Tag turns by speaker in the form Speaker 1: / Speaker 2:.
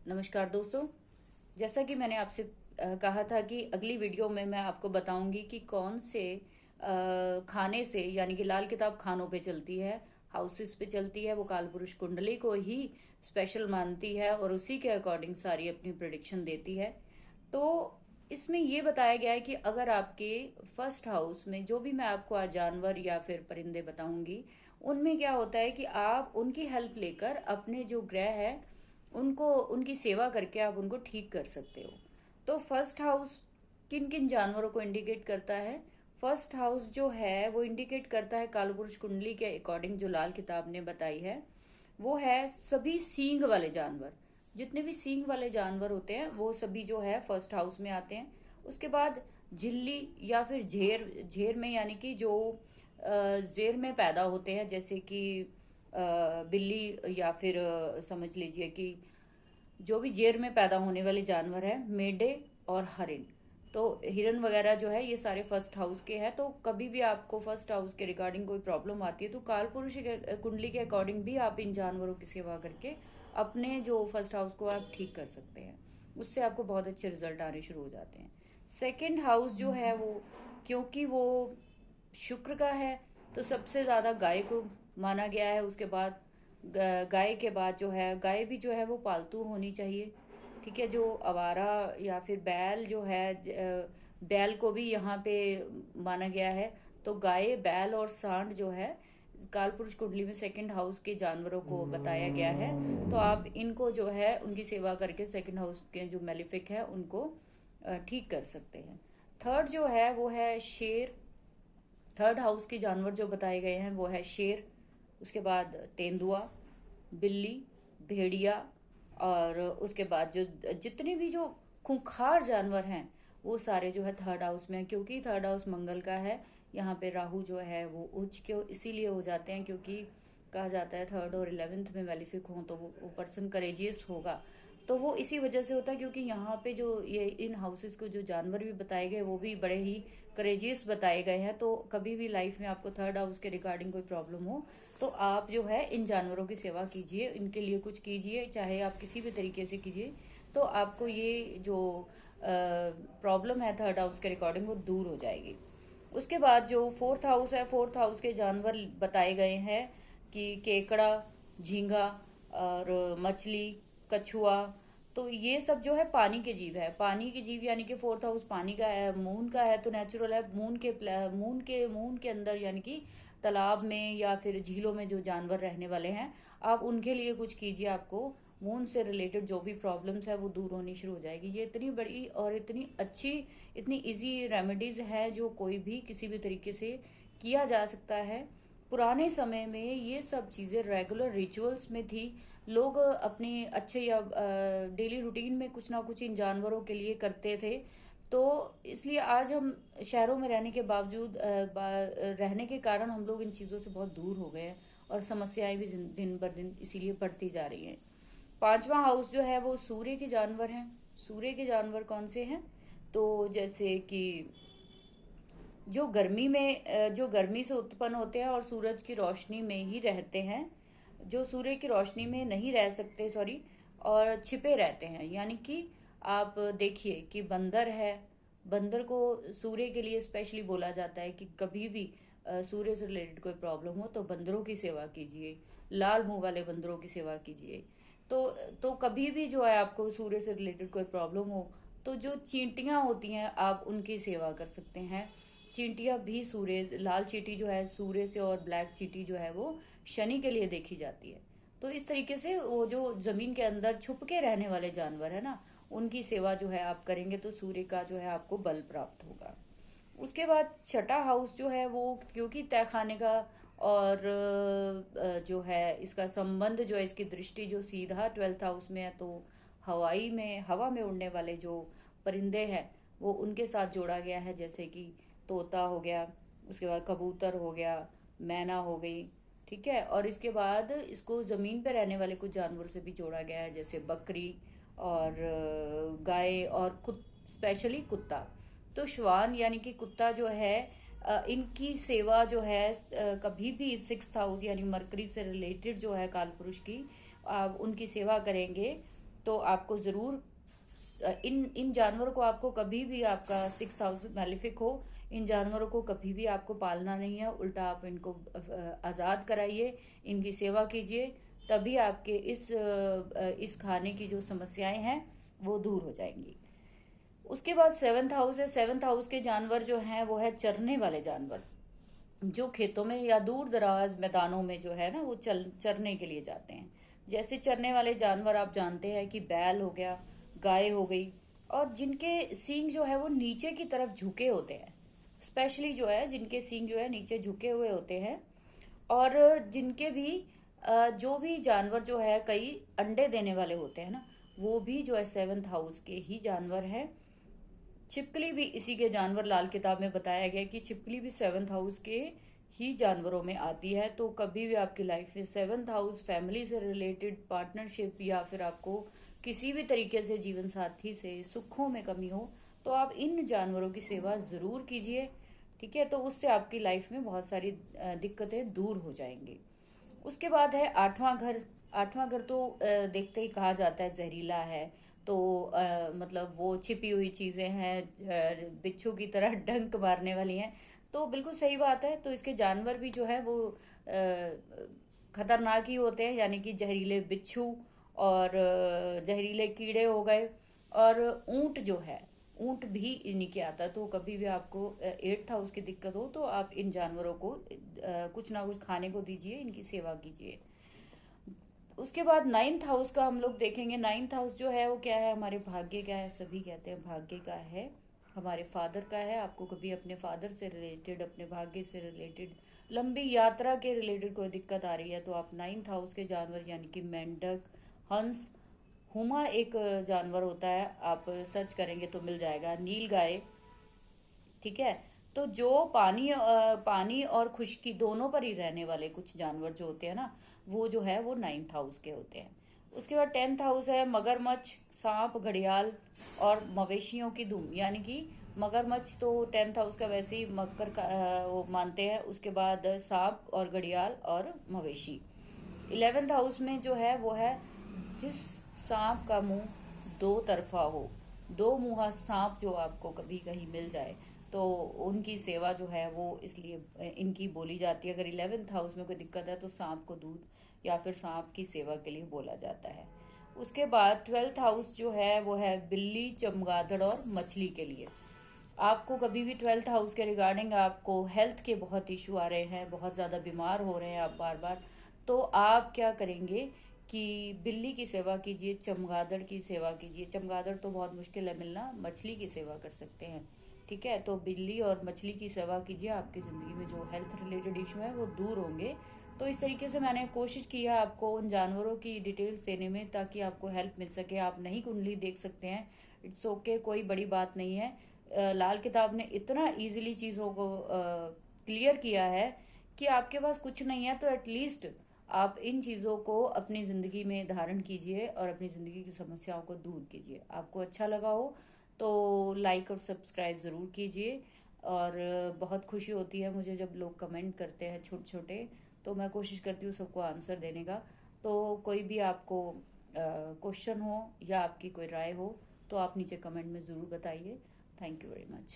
Speaker 1: नमस्कार दोस्तों। जैसा कि मैंने आपसे कहा था कि अगली वीडियो में मैं आपको बताऊंगी कि कौन से खाने से, यानी कि लाल किताब खानों पे चलती है, हाउसेस पे चलती है, वो कालपुरुष कुंडली को ही स्पेशल मानती है और उसी के अकॉर्डिंग सारी अपनी प्रिडिक्शन देती है। तो इसमें ये बताया गया है कि अगर आपके फर्स्ट हाउस में जो भी मैं आपको आज जानवर या फिर परिंदे बताऊंगी, उनमें क्या होता है कि आप उनकी हेल्प लेकर अपने जो ग्रह है उनको, उनकी सेवा करके आप उनको ठीक कर सकते हो। तो फर्स्ट हाउस किन किन जानवरों को इंडिकेट करता है? फर्स्ट हाउस जो है वो इंडिकेट करता है कालपुरुष कुंडली के अकॉर्डिंग, जो लाल किताब ने बताई है, वो है सभी सींग वाले जानवर। जितने भी सींग वाले जानवर होते हैं वो सभी जो है फर्स्ट हाउस में आते हैं। उसके बाद झिल्ली या फिर झेर, झेर में यानी कि जो जेर में पैदा होते हैं, जैसे कि बिल्ली या फिर समझ लीजिए कि जो भी जेर में पैदा होने वाले जानवर हैं, मेंढे और हरिन। तो हिरन वगैरह जो है ये सारे फर्स्ट हाउस के हैं। तो कभी भी आपको फर्स्ट हाउस के रिगार्डिंग कोई प्रॉब्लम आती है तो काल पुरुष कुंडली के अकॉर्डिंग भी आप इन जानवरों की सेवा करके अपने जो फर्स्ट हाउस को आप ठीक कर सकते हैं। उससे आपको बहुत अच्छे रिजल्ट आने शुरू हो जाते हैं। सेकेंड हाउस जो है वो, क्योंकि वो शुक्र का है, तो सबसे ज्यादा गाय को माना गया है। उसके बाद गाय के बाद जो है, गाय भी जो है वो पालतू होनी चाहिए। ठीक है, जो आवारा या फिर बैल जो है, बैल को भी यहाँ पे माना गया है। तो गाय, बैल और सांड जो है काल पुरुष कुंडली में सेकंड हाउस के जानवरों को बताया गया है। तो आप इनको जो है उनकी सेवा करके सेकंड हाउस के जो मेलिफिक है उनको ठीक कर सकते हैं। थर्ड जो है वो है शेर। थर्ड हाउस के जानवर जो बताए गए हैं वो है शेर, उसके बाद तेंदुआ, बिल्ली, भेड़िया, और उसके बाद जो जितने भी जो खूंखार जानवर हैं वो सारे जो है थर्ड हाउस में है। क्योंकि थर्ड हाउस मंगल का है, यहाँ पे राहु जो है वो उच्च के इसीलिए हो जाते हैं क्योंकि कहा जाता है थर्ड और 11th में मेलिफिक हो तो वो पर्सन करेजियस होगा। तो वो इसी वजह से होता है क्योंकि यहाँ पे जो ये इन हाउसेस को जो जानवर भी बताए गए वो भी बड़े ही करेजियस बताए गए हैं। तो कभी भी लाइफ में आपको थर्ड हाउस के रिगार्डिंग कोई प्रॉब्लम हो तो आप जो है इन जानवरों की सेवा कीजिए, इनके लिए कुछ कीजिए, चाहे आप किसी भी तरीके से कीजिए, तो आपको ये जो प्रॉब्लम है थर्ड हाउस के रिकॉर्डिंग वो दूर हो जाएगी। उसके बाद जो फोर्थ हाउस है, फोर्थ हाउस के जानवर बताए गए हैं कि केकड़ा, झींगा और मछली, कछुआ। तो ये सब जो है पानी के जीव है। पानी के जीव यानी कि फोर्थ हाउस पानी का है, मून का है, तो नेचुरल है। मून के अंदर यानी कि तालाब में या फिर झीलों में जो जानवर रहने वाले हैं, आप उनके लिए कुछ कीजिए, आपको मून से रिलेटेड जो भी प्रॉब्लम्स है वो दूर होनी शुरू हो जाएगी। ये इतनी बड़ी और इतनी अच्छी, इतनी इजी रेमेडीज है जो कोई भी किसी भी तरीके से किया जा सकता है। पुराने समय में ये सब चीजें रेगुलर रिचुअल्स में थी। लोग अपने अच्छे या डेली रूटीन में कुछ ना कुछ इन जानवरों के लिए करते थे। तो इसलिए आज हम शहरों में रहने के बावजूद रहने के कारण हम लोग इन चीजों से बहुत दूर हो गए हैं और समस्याएं भी दिन बर दिन इसीलिए बढ़ती जा रही हैं। पांचवा हाउस जो है वो सूर्य के जानवर हैं। सूर्य के जानवर कौन से हैं? तो जैसे कि जो गर्मी में जो गर्मी से उत्पन्न होते हैं और सूरज की रोशनी में ही रहते हैं, जो सूर्य की रोशनी में नहीं रह सकते, सॉरी, और छिपे रहते हैं। यानी कि आप देखिए कि बंदर है, बंदर को सूर्य के लिए स्पेशली बोला जाता है कि कभी भी सूर्य से रिलेटेड कोई प्रॉब्लम हो तो बंदरों की सेवा कीजिए, लाल मुंह वाले बंदरों की सेवा कीजिए। तो कभी भी जो है आपको सूर्य से रिलेटेड कोई प्रॉब्लम हो तो जो चींटियां होती हैं आप उनकी सेवा कर सकते हैं। चींटियां भी सूर्य, लाल चींटी जो है सूर्य से और ब्लैक चींटी जो है वो शनि के लिए देखी जाती है। तो इस तरीके से वो जो जमीन के अंदर छुप के रहने वाले जानवर है ना, उनकी सेवा जो है आप करेंगे तो सूर्य का जो है आपको बल प्राप्त होगा। उसके बाद छठा हाउस जो है वो, क्योंकि तहखाने का और जो है इसका संबंध जो है, इसकी दृष्टि जो सीधा 12th हाउस में है, तो हवाई में, हवा में उड़ने वाले जो परिंदे हैं वो उनके साथ जोड़ा गया है। जैसे कि तोता हो गया, उसके बाद कबूतर हो गया, मैना हो गई। ठीक है, और इसके बाद इसको जमीन पे रहने वाले कुछ जानवर से भी जोड़ा गया है, जैसे बकरी और गाय और स्पेशली कुत्ता। तो श्वान यानी कि कुत्ता जो है, इनकी सेवा जो है कभी भी 6th हाउस यानी मरकरी से रिलेटेड जो है कालपुरुष की, आप उनकी सेवा करेंगे तो आपको ज़रूर इन इन जानवरों को आपको कभी भी, आपका 6 हाउस मैलिफिक हो, इन जानवरों को कभी भी आपको पालना नहीं है। उल्टा आप इनको आज़ाद कराइए, इनकी सेवा कीजिए, तभी आपके इस खाने की जो समस्याएं हैं वो दूर हो जाएंगी। उसके बाद 7th हाउस है। 7th हाउस के जानवर जो हैं वो है चरने वाले जानवर, जो खेतों में या दूर दराज मैदानों में जो है ना वो चरने के लिए जाते हैं। जैसे चरने वाले जानवर आप जानते हैं कि बैल हो गया, गाय हो गई, और जिनके सींग जो है वो नीचे की तरफ झुके होते हैं, स्पेशली जो है जिनके सींग जो है नीचे झुके हुए होते हैं। और जिनके भी जो भी जानवर जो है कई अंडे देने वाले होते हैं ना, वो भी जो है 7th हाउस के ही जानवर है। छिपकली भी इसी के जानवर, लाल किताब में बताया गया कि छिपकली भी 7th हाउस के ही जानवरों में आती है। तो कभी भी आपकी लाइफ में 7th हाउस, फैमिली से रिलेटेड, पार्टनरशिप, या फिर आपको किसी भी तरीके से जीवन साथी से सुखों में कमी हो, तो आप इन जानवरों की सेवा जरूर कीजिए। ठीक है, तो उससे आपकी लाइफ में बहुत सारी दिक्कतें दूर हो जाएंगी। उसके बाद है 8वां घर। 8वां घर तो देखते ही कहा जाता है जहरीला है। तो मतलब वो छिपी हुई चीजें हैं, बिच्छू की तरह डंक मारने वाली हैं। तो बिल्कुल सही बात है। तो इसके जानवर भी जो है वो खतरनाक ही होते हैं, यानी कि जहरीले बिच्छू और जहरीले कीड़े हो गए। और ऊंट जो है, ऊंट भी इन्हीं के आता है। तो कभी भी आपको 8th हाउस की दिक्कत हो तो आप इन जानवरों को कुछ ना कुछ खाने को दीजिए, इनकी सेवा कीजिए। उसके बाद 9th हाउस का हम लोग देखेंगे। 9th हाउस जो है वो क्या है, हमारे भाग्य का है। सभी कहते हैं भाग्य का है, हमारे फादर का है। आपको कभी अपने फादर से रिलेटेड, अपने भाग्य से रिलेटेड, लंबी यात्रा के रिलेटेड कोई दिक्कत आ रही है, तो आप 9th हाउस के जानवर यानी कि मेंढक, हंस, हुमा एक जानवर होता है, आप सर्च करेंगे तो मिल जाएगा, नील गाय। ठीक है, तो जो पानी और खुश्की दोनों पर ही रहने वाले कुछ जानवर जो होते हैं ना, वो जो है वो 9th हाउस के होते हैं। उसके बाद 10th हाउस है मगरमच्छ, सांप, घड़ियाल और मवेशियों की धूम, यानी कि मगरमच्छ तो 10th हाउस का वैसे ही मकर का वो मानते हैं। उसके बाद सांप और घड़ियाल और मवेशी। 11th हाउस में जो है वो है जिस सांप का मुंह दो तरफा हो, दो मुंहा सांप जो आपको कभी कहीं मिल जाए, तो उनकी सेवा जो है वो इसलिए इनकी बोली जाती है। अगर 11th हाउस में कोई दिक्कत है तो सांप को दूध या फिर सांप की सेवा के लिए बोला जाता है। उसके बाद 12th हाउस जो है वो है बिल्ली, चमगादड़ और मछली के लिए। आपको कभी भी 12th हाउस के रिगार्डिंग आपको हेल्थ के बहुत इशू आ रहे हैं, बहुत ज़्यादा बीमार हो रहे हैं आप बार बार, तो आप क्या करेंगे कि बिल्ली की सेवा कीजिए, चमगादड़ की सेवा कीजिए। चमगादड़ तो बहुत मुश्किल है मिलना, मछली की सेवा कर सकते हैं। ठीक है, तो बिल्ली और मछली की सेवा कीजिए, आपकी ज़िंदगी में जो हेल्थ रिलेटेड इशू है वो दूर होंगे। तो इस तरीके से मैंने कोशिश की है आपको उन जानवरों की डिटेल्स देने में, ताकि आपको हेल्प मिल सके। आप नहीं कुंडली देख सकते हैं, इट्स ओके, कोई बड़ी बात नहीं है। लाल किताब ने इतना इजीली चीज़ों को क्लियर किया है कि आपके पास कुछ नहीं है तो एटलीस्ट आप इन चीज़ों को अपनी ज़िंदगी में धारण कीजिए और अपनी ज़िंदगी की समस्याओं को दूर कीजिए। आपको अच्छा लगा हो तो लाइक और सब्सक्राइब ज़रूर कीजिए। और बहुत खुशी होती है मुझे जब लोग कमेंट करते हैं छोटे छोटे, तो मैं कोशिश करती हूँ सबको आंसर देने का। तो कोई भी आपको क्वेश्चन हो या आपकी कोई राय हो तो आप नीचे कमेंट में ज़रूर बताइए। Thank you very much.